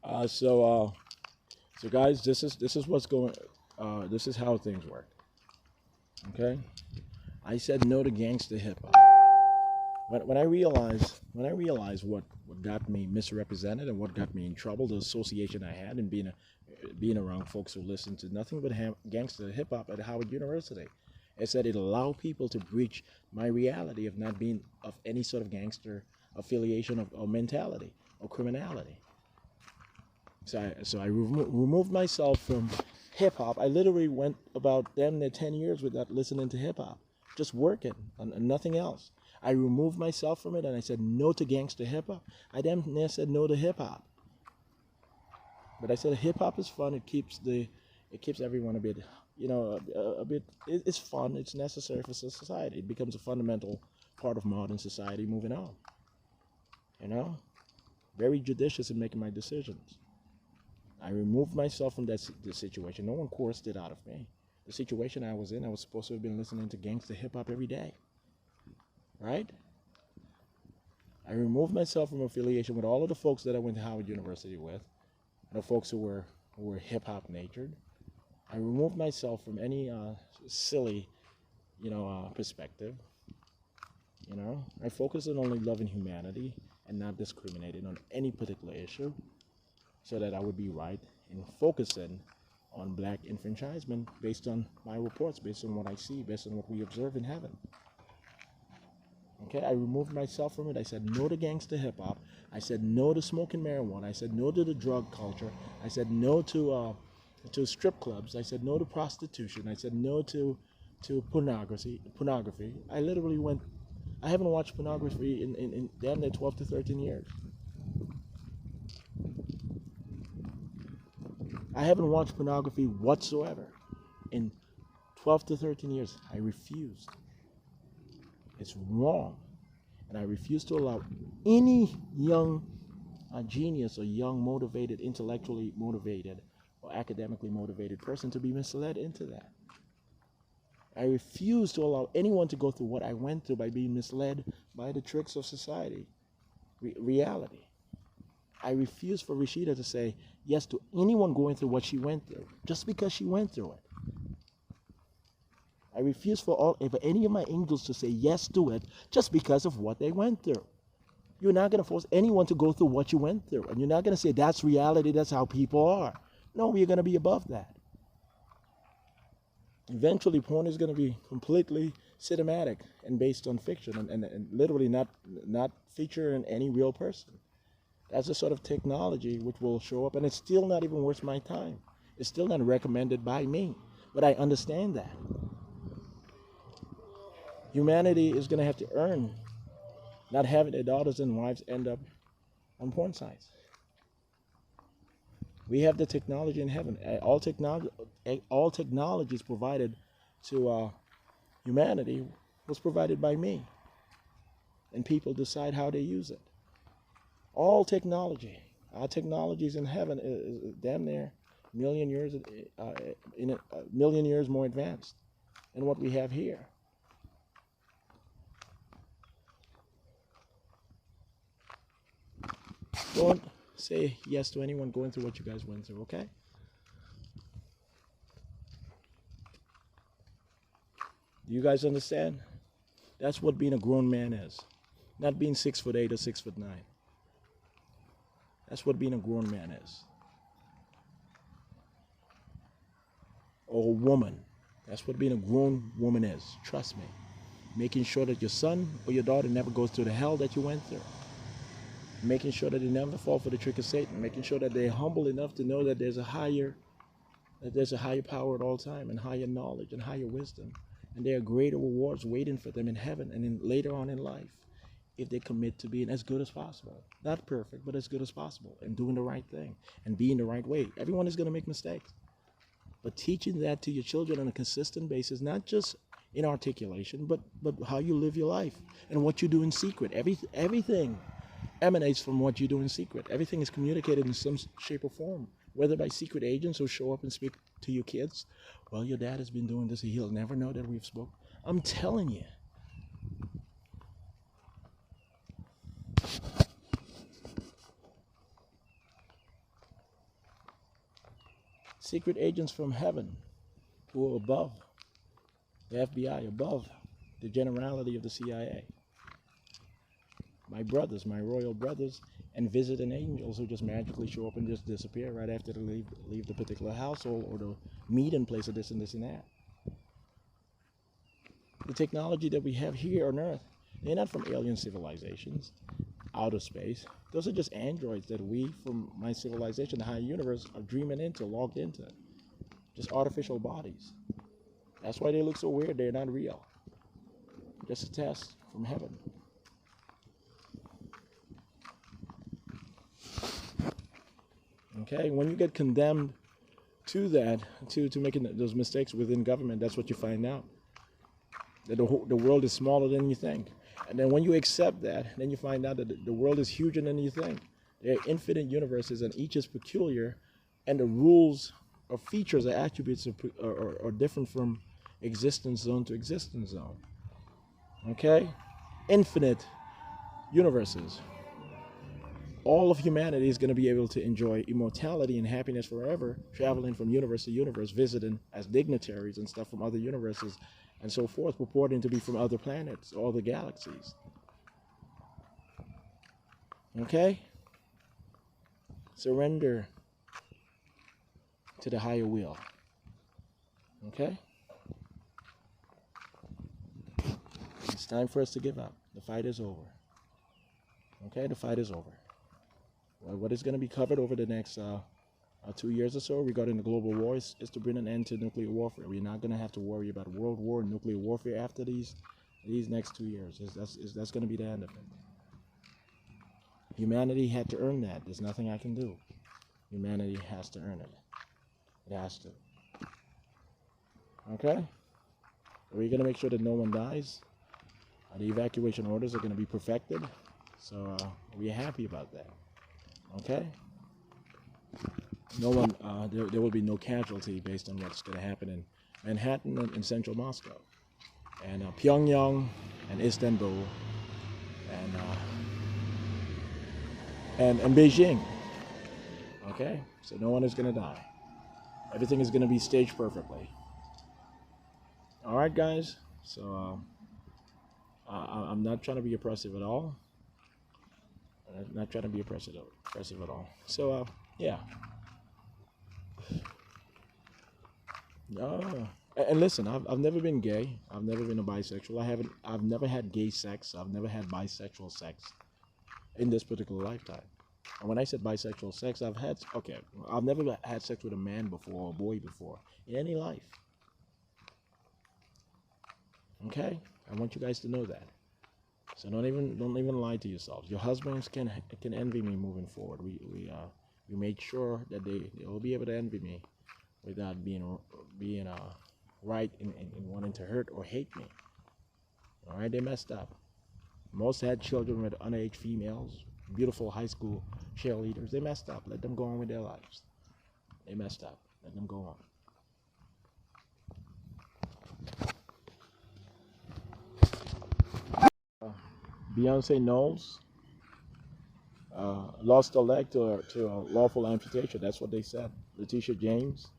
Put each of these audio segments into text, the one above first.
So guys, this is what's going. This is how things work. Okay, I said no to gangster hip hop. When I realized what got me misrepresented and what got me in trouble, the association I had and being around folks who listen to nothing but gangster hip hop at Howard University, I said it allowed people to breach my reality of not being of any sort of gangster affiliation or mentality or criminality. So I removed myself from hip hop. I literally went about damn near 10 years without listening to hip hop, just working and nothing else. I removed myself from it and I said no to gangster hip hop. I damn near said no to hip hop. But I said hip hop is fun. It keeps everyone a bit, a bit. It's fun. It's necessary for society. It becomes a fundamental part of modern society. Moving on, you know, very judicious in making my decisions. I removed myself from the situation. No one coerced it out of me. The situation I was in, I was supposed to have been listening to gangster hip hop every day, right? I removed myself from affiliation with all of the folks that I went to Howard University with, the folks who were hip hop natured. I removed myself from any silly, perspective. I focused on only loving humanity and not discriminating on any particular issue, so that I would be right in focusing on black enfranchisement based on my reports, based on what I see, based on what we observe in heaven. Okay, I removed myself from it. I said no to gangster hip hop. I said no to smoking marijuana. I said no to the drug culture. I said no to strip clubs. I said no to prostitution. I said no to pornography. I literally went. I haven't watched pornography in damn near 12 to 13 years. I haven't watched pornography whatsoever in 12 to 13 years. I refused. It's wrong. And I refuse to allow any young genius or young motivated, intellectually motivated, or academically motivated person to be misled into that. I refuse to allow anyone to go through what I went through by being misled by the tricks of society, reality. I refuse for Rashida to say yes to anyone going through what she went through, just because she went through it. I refuse for any of my angels to say yes to it just because of what they went through. You're not going to force anyone to go through what you went through. And you're not going to say that's reality, that's how people are. No, we're going to be above that. Eventually, porn is going to be completely cinematic and based on fiction and literally not featuring any real person. That's the sort of technology which will show up, and it's still not even worth my time. It's still not recommended by me, but I understand that. Humanity is going to have to earn not having their daughters and wives end up on porn sites. We have the technology in heaven. All technologies provided to humanity was provided by me, and people decide how they use it. All technology, our technologies in heaven is damn near a million years more advanced than what we have here. Don't say yes to anyone going through what you guys went through, okay? Do you guys understand? That's what being a grown man is. Not being 6'8" or 6'9". That's what being a grown man is. Or a woman. That's what being a grown woman is. Trust me. Making sure that your son or your daughter never goes through the hell that you went through. Making sure that they never fall for the trick of Satan. Making sure that they're humble enough to know that there's a higher power at all time, and higher knowledge and higher wisdom. And there are greater rewards waiting for them in heaven and later on in life, if they commit to being as good as possible. Not perfect, but as good as possible, and doing the right thing and being the right way. Everyone is going to make mistakes. But teaching that to your children on a consistent basis, not just in articulation, but how you live your life and what you do in secret. Everything emanates from what you do in secret. Everything is communicated in some shape or form, whether by secret agents who show up and speak to your kids. Well, your dad has been doing this. He'll never know that we've spoken. I'm telling you. secret agents from heaven who are above the FBI, above the generality of the CIA. My brothers, my royal brothers, and visiting angels who just magically show up and just disappear right after they leave the particular household or the meeting place of this and this and that. The technology that we have here on Earth, they're not from alien civilizations, outer space. Those are just androids that we, from my civilization, the higher universe, are dreaming into, logged into. Just artificial bodies. That's why they look so weird. They're not real. Just a test from heaven. Okay, when you get condemned to that, to making those mistakes within government, that's what you find out. That the world is smaller than you think. And then when you accept that, then you find out that the world is huger than you think. There are infinite universes and each is peculiar, and the rules or features or attributes are different from existence zone to existence zone. Okay? Infinite universes. All of humanity is going to be able to enjoy immortality and happiness forever, traveling from universe to universe, visiting as dignitaries and stuff from other universes and so forth, purporting to be from other planets, all the galaxies. Okay? Surrender to the higher will. Okay? It's time for us to give up. The fight is over. Okay? The fight is over. Well, what is going to be covered over the next 2 years or so regarding the global war is to bring an end to nuclear warfare. We're not going to have to worry about world war and nuclear warfare after these next 2 years. That's going to be the end of it. Humanity had to earn that. There's nothing I can do. Humanity has to earn it. It has to. Okay? We're going to make sure that no one dies. The evacuation orders are going to be perfected. So we're happy about that. Okay? No one, there will be no casualty based on what's going to happen in Manhattan and in central Moscow, and Pyongyang and Istanbul, and Beijing. Okay, so no one is going to die. Everything is going to be staged perfectly. All right, guys. So I'm not trying to be oppressive at all. I'm not trying to be oppressive at all. So yeah. And listen, I've never been gay. I've never been a bisexual. I've never had gay sex. I've never had bisexual sex in this particular lifetime. And when I said bisexual sex, I've never had sex with a man before or a boy before in any life. Okay? I want you guys to know that. So don't even lie to yourselves. Your husbands can envy me moving forward. We made sure that they will be able to envy me without being right in wanting to hurt or hate me. All right, they messed up. Most had children with underage females, beautiful high school cheerleaders. They messed up. Let them go on with their lives. They messed up. Let them go on. Beyonce Knowles lost a leg to a lawful amputation. That's what they said. Letitia James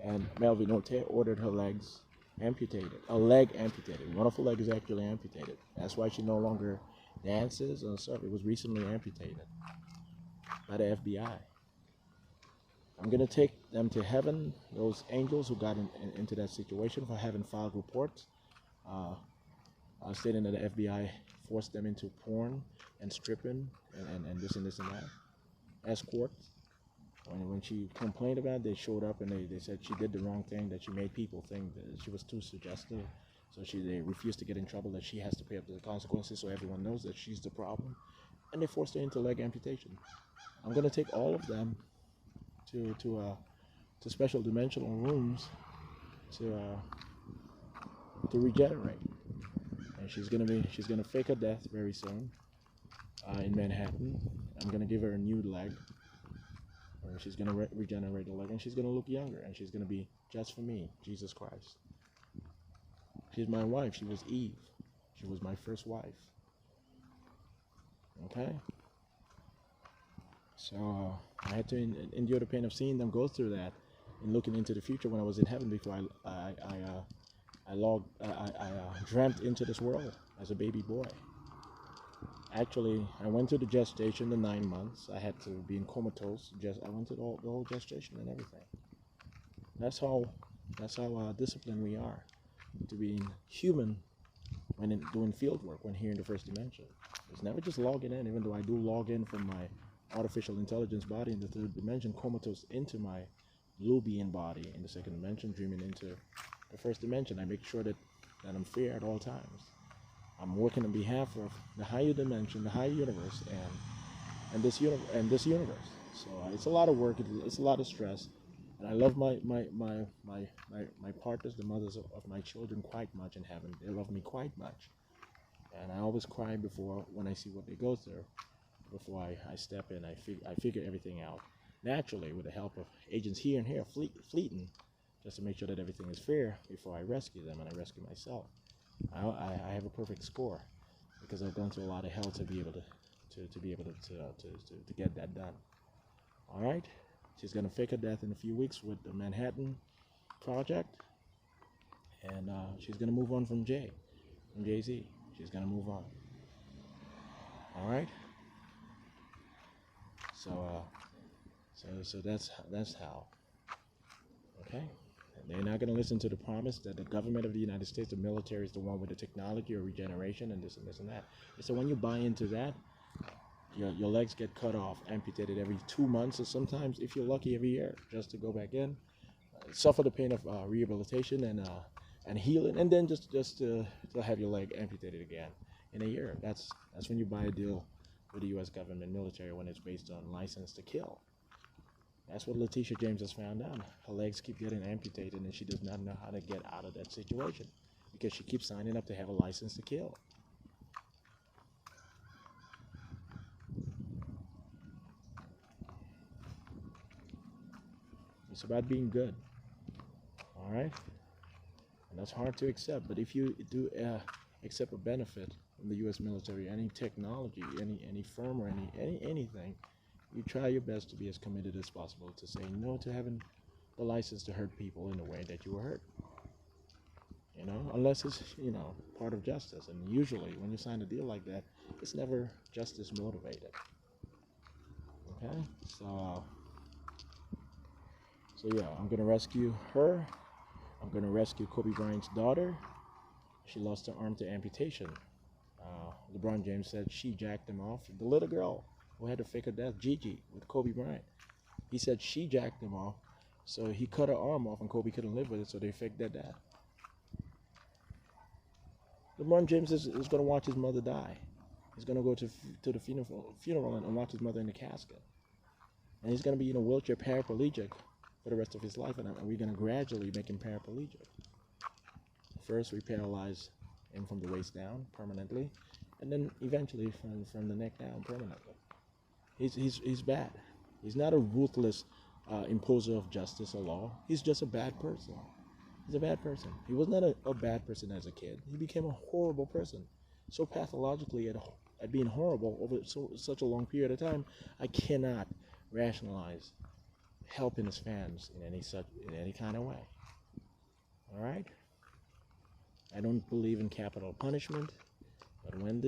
and Melvin Ote ordered her legs amputated. A leg amputated. One of her legs is actually amputated. That's why she no longer dances or stuff. It was recently amputated by the FBI. I'm going to take them to heaven, those angels who got into that situation, for having filed reports stating that the FBI forced them into porn and stripping and this and this and that. Escort. When she complained about it, they showed up and they said she did the wrong thing, that she made people think that she was too suggestive. So they refused to get in trouble, that she has to pay up the consequences so everyone knows that she's the problem. And they forced her into leg amputation. I'm going to take all of them to special dimensional rooms to regenerate. And she's gonna fake her death very soon in Manhattan. I'm gonna give her a new leg. She's gonna regenerate the leg, and she's gonna look younger, and she's gonna be just for me, Jesus Christ. She's my wife. She was Eve. She was my first wife. Okay. So I had to endure the pain of seeing them go through that, in looking into the future when I was in heaven before I dreamt into this world as a baby boy. Actually, I went through the gestation, the 9 months. I had to be in comatose. I went through the whole gestation and everything. That's how disciplined we are to being human when doing field work, when here in the first dimension. It's never just logging in, even though I do log in from my artificial intelligence body in the third dimension, comatose into my blue being body in the second dimension, dreaming into the first dimension. I make sure that I'm fair at all times. I'm working on behalf of the higher dimension, the higher universe, and this universe. So it's a lot of work. It's a lot of stress, and I love my partners, the mothers of my children, quite much in heaven. They love me quite much, and I always cry when I see what they go through. Before I step in, I figure everything out naturally with the help of agents here and here, fleeting, just to make sure that everything is fair before I rescue them and I rescue myself. I have a perfect score because I've gone through a lot of hell to be able to get that done. All right, she's gonna fake her death in a few weeks with the Manhattan Project, and she's gonna move on from Jay-Z. She's gonna move on. All right. So that's how. Okay. They're not going to listen to the promise that the government of the United States, the military, is the one with the technology or regeneration and this and that. So when you buy into that, your legs get cut off, amputated every 2 months, or sometimes, if you're lucky, every year, just to go back in, suffer the pain of rehabilitation and healing, and then just to have your leg amputated again in a year. That's when you buy a deal with the U.S. government military, when it's based on license to kill. That's what Letitia James has found out. Her legs keep getting amputated, and she does not know how to get out of that situation because she keeps signing up to have a license to kill. It's about being good, all right? And that's hard to accept, but if you do accept a benefit from the U.S. military, any technology, any firm or anything, you try your best to be as committed as possible to say no to having the license to hurt people in the way that you were hurt. Unless it's, part of justice. And usually when you sign a deal like that, it's never justice motivated. Okay? So yeah, I'm going to rescue her. I'm going to rescue Kobe Bryant's daughter. She lost her arm to amputation. LeBron James said she jacked him off. The little girl who had to fake her death, Gigi, with Kobe Bryant. He said she jacked him off, so he cut her arm off, and Kobe couldn't live with it, so they faked their death. LeBron James is going to watch his mother die. He's going to go to the funeral and watch his mother in the casket. And he's going to be in a wheelchair, paraplegic, for the rest of his life, and we're going to gradually make him paraplegic. First, we paralyze him from the waist down permanently, and then eventually from the neck down permanently. He's bad. He's not a ruthless imposer of justice or law. He's just a bad person. He's a bad person. He was not a bad person as a kid. He became a horrible person, so pathologically at being horrible over such a long period of time. I cannot rationalize helping his fans in any kind of way. All right. I don't believe in capital punishment, but when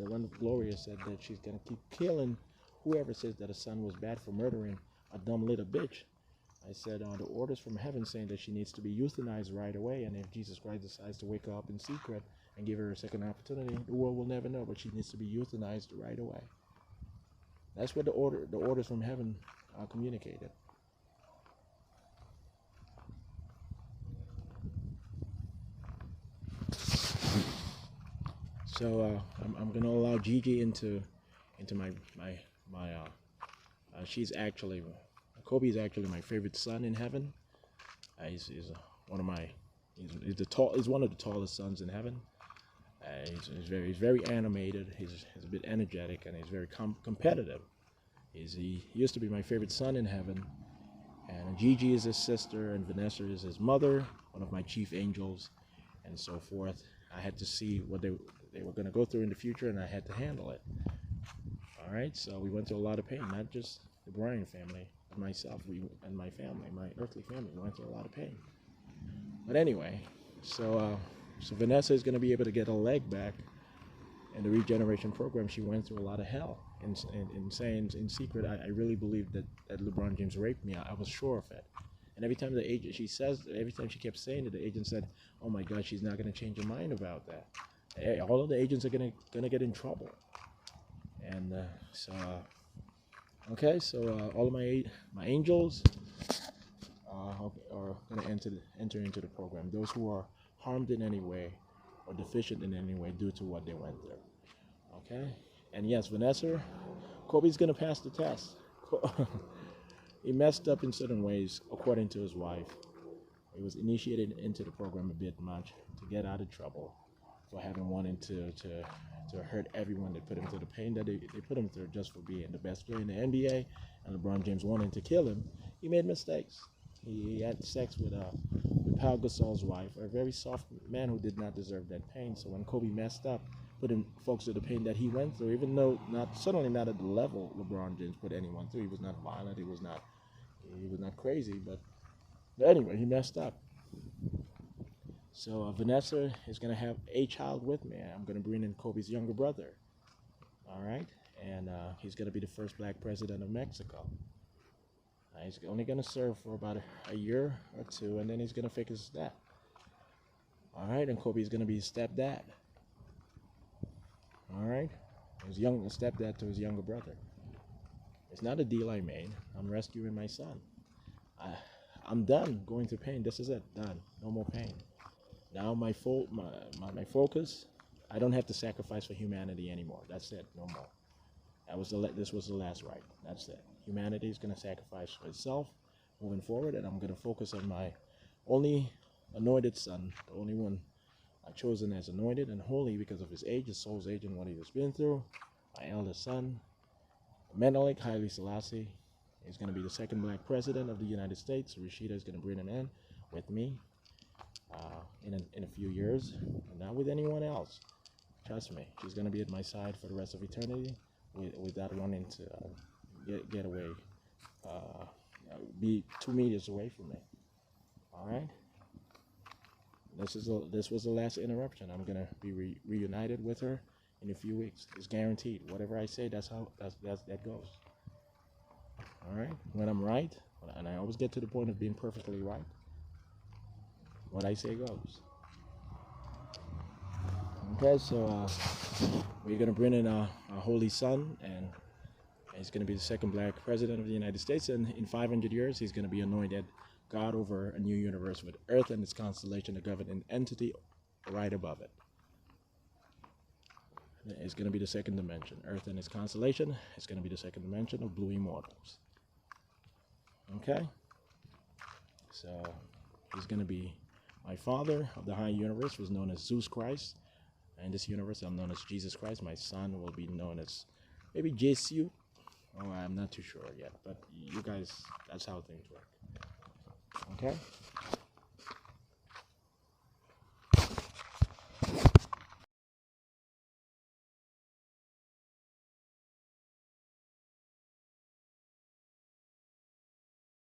when Gloria said that she's gonna keep killing whoever says that a son was bad for murdering a dumb little bitch, I said the orders from heaven saying that she needs to be euthanized right away, and if Jesus Christ decides to wake her up in secret and give her a second opportunity, the world will never know, but she needs to be euthanized right away. That's what the orders from heaven communicated. So I'm gonna allow Gigi into my she's actually, Kobe is actually my favorite son in heaven. He's one of the tallest sons in heaven. He's very animated. He's a bit energetic, and he's very competitive. He used to be my favorite son in heaven, and Gigi is his sister, and Vanessa is his mother, one of my chief angels, and so forth. I had to see what they were going to go through in the future, and I had to handle it. All right, so we went through a lot of pain, not just the Bryant family, and myself, and my family, my earthly family, went through a lot of pain. But anyway, so Vanessa is going to be able to get her leg back in the regeneration program. She went through a lot of hell in saying in secret, I really believed that LeBron James raped me. I was sure of it. And every time every time she kept saying it, the agent said, "Oh my God, she's not going to change her mind about that." All of the agents are going to get in trouble. And okay, so all of my angels are going to enter into the program. Those who are harmed in any way or deficient in any way due to what they went through. Okay, and yes, Vanessa, Kobe's going to pass the test. He messed up in certain ways, according to his wife. He was initiated into the program a bit much to get out of trouble for having wanted to hurt everyone that put him through the pain that they put him through just for being the best player in the NBA, and LeBron James wanting to kill him. He made mistakes. He had sex with Pau Gasol's wife, a very soft man who did not deserve that pain. So when Kobe messed up, putting folks through the pain that he went through, even though certainly not at the level LeBron James put anyone through. He was not violent. He was not crazy. But anyway, he messed up. So Vanessa is going to have a child with me. I'm going to bring in Kobe's younger brother. All right, and he's going to be the first black president of Mexico. He's only going to serve for about a year or two, and then he's going to fix his step. All right, and Kobe's going to be his stepdad. All right, his stepdad to his younger brother. It's not a deal I made. I'm rescuing my son. I'm done going through pain. This is it. Done. No more pain. Now my focus. I don't have to sacrifice for humanity anymore. That's it. No more. This was the last right. That's it. Humanity is going to sacrifice for itself moving forward, and I'm going to focus on my only anointed son, the only one I've chosen as anointed and holy because of his age, his soul's age, and what he has been through. My eldest son, Menelik Haile Selassie, is going to be the second black president of the United States. Rashida is going to bring him in with me in a few years, and not with anyone else. Trust me, she's going to be at my side for the rest of eternity without wanting to get away, be 2 meters away from me. All right. This was the last interruption. I'm gonna be reunited with her in a few weeks. It's guaranteed. Whatever I say, that goes. All right. When I'm right, and I always get to the point of being perfectly right, what I say goes. Okay. So we're gonna bring in our holy son, and he's gonna be the second black president of the United States. And in 500 years, he's gonna be anointed God over a new universe with Earth and its constellation, a governing entity right above it. It's going to be the second dimension. Earth and its constellation is going to be the second dimension of blue immortals. Okay? So he's going to be my father of the high universe, was known as Zeus Christ. In this universe, I'm known as Jesus Christ. My son will be known as maybe Jesu. Oh, I'm not too sure yet. But you guys, that's how things work. Okay?